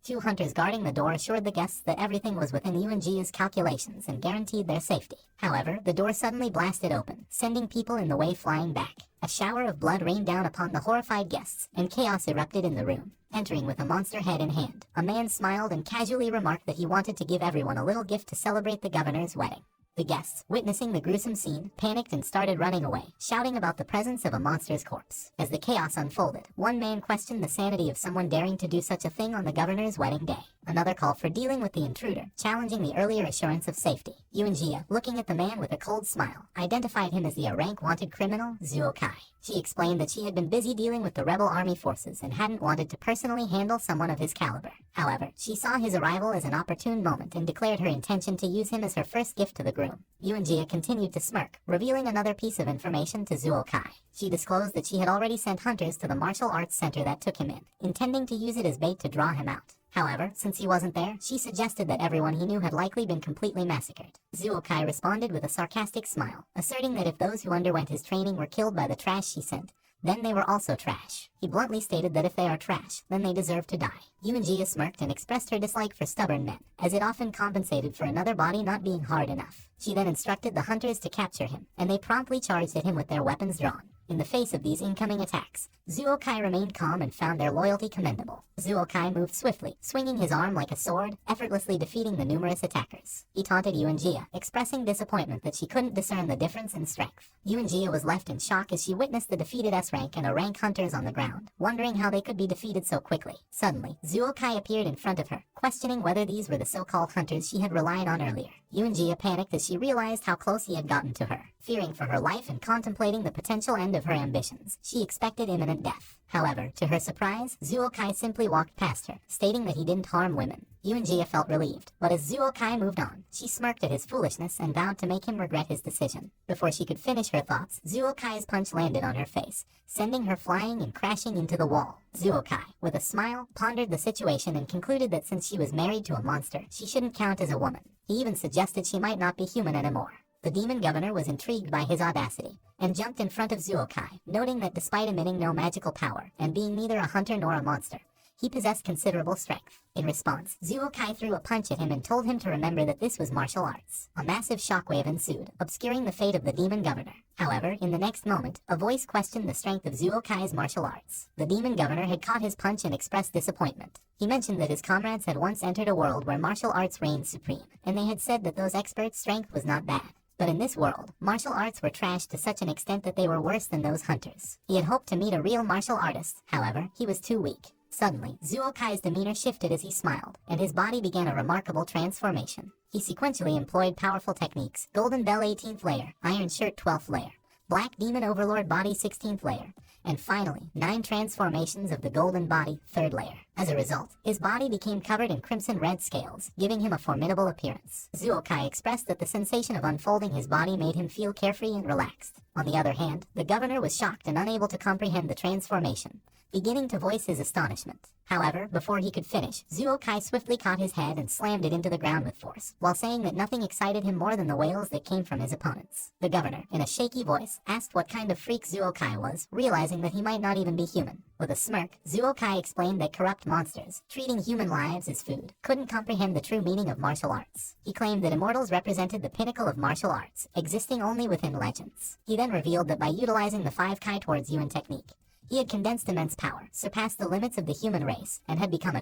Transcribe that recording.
Two hunters guarding the door assured the guests that everything was within Yuanjia's calculations and guaranteed their safety. However, the door suddenly blasted open, sending people in the way flying back. A shower of blood rained down upon the horrified guests, and chaos erupted in the room. Entering with a monster head in hand, a man smiled and casually remarked that he wanted to give everyone a little gift to celebrate the governor's wedding. The guests, witnessing the gruesome scene, panicked and started running away, shouting about the presence of a monster's corpse. As the chaos unfolded, one man questioned the sanity of someone daring to do such a thing on the governor's wedding day. Another called for dealing with the intruder, challenging the earlier assurance of safety. Yuanjia, looking at the man with a cold smile, identified him as the rank-wanted criminal, Zuo Kai. She explained that she had been busy dealing with the rebel army forces and hadn't wanted to personally handle someone of his caliber. However, she saw his arrival as an opportune moment and declared her intention to use him as her first gift to the groom. Yuanjia continued to smirk, revealing another piece of information to Zuo Kai. She disclosed that she had already sent hunters to the martial arts center that took him in, intending to use it as bait to draw him out. However, since he wasn't there, she suggested that everyone he knew had likely been completely massacred. Zuo Kai responded with a sarcastic smile, asserting that if those who underwent his training were killed by the trash she sent, then they were also trash. He bluntly stated that if they are trash, then they deserve to die. Yuanjia smirked and expressed her dislike for stubborn men, as it often compensated for another body not being hard enough. She then instructed the hunters to capture him, and they promptly charged at him with their weapons drawn. In the face of these incoming attacks, Zuo Kai remained calm and found their loyalty commendable. Zuo Kai moved swiftly, swinging his arm like a sword, effortlessly defeating the numerous attackers. He taunted Yuanjia, expressing disappointment that she couldn't discern the difference in strength. Yuanjia was left in shock as she witnessed the defeated S-rank and A-rank hunters on the ground, wondering how they could be defeated so quickly. Suddenly, Zuo Kai appeared in front of her, questioning whether these were the so-called hunters she had relied on earlier. Yuanjia panicked as she realized how close he had gotten to her. Fearing for her life and contemplating the potential end of her ambitions, she expected imminent death. However, to her surprise, Zuo Kai simply walked past her, stating that he didn't harm women. Yuanjia felt relieved, but as Zuo Kai moved on, she smirked at his foolishness and vowed to make him regret his decision. Before she could finish her thoughts, Zuo Kai's punch landed on her face, sending her flying and crashing into the wall. Zuo Kai, with a smile, pondered the situation and concluded that since she was married to a monster, she shouldn't count as a woman. He even suggested she might not be human anymore. The demon governor was intrigued by his audacity, and jumped in front of Zuo Kai, noting that despite emitting no magical power, and being neither a hunter nor a monster, he possessed considerable strength. In response, Zuo Kai threw a punch at him and told him to remember that this was martial arts. A massive shockwave ensued, obscuring the fate of the demon governor. However, in the next moment, a voice questioned the strength of Zuo Kai's martial arts. The demon governor had caught his punch and expressed disappointment. He mentioned that his comrades had once entered a world where martial arts reigned supreme, and they had said that those experts' strength was not bad. But in this world, martial arts were trashed to such an extent that they were worse than those hunters. He had hoped to meet a real martial artist, however, he was too weak. Suddenly, Zuo Kai's demeanor shifted as he smiled, and his body began a remarkable transformation. He sequentially employed powerful techniques: Golden Bell 18th layer, Iron Shirt 12th layer, Black Demon Overlord Body 16th layer, and finally, 9 transformations of the Golden Body 3rd layer. As a result, his body became covered in crimson-red scales, giving him a formidable appearance. Zuo Kai expressed that the sensation of unfolding his body made him feel carefree and relaxed. On the other hand, the governor was shocked and unable to comprehend the transformation, beginning to voice his astonishment. However, before he could finish, Zuo Kai swiftly caught his head and slammed it into the ground with force, while saying that nothing excited him more than the wails that came from his opponents. The governor, in a shaky voice, asked what kind of freak Zuo Kai was, realizing that he might not even be human. With a smirk, Zuo Kai explained that corrupt monsters, treating human lives as food, couldn't comprehend the true meaning of martial arts. He claimed that immortals represented the pinnacle of martial arts, existing only within legends. He then revealed that by utilizing the 5 Kai towards Yuan technique, he had condensed immense power, surpassed the limits of the human race, and had become a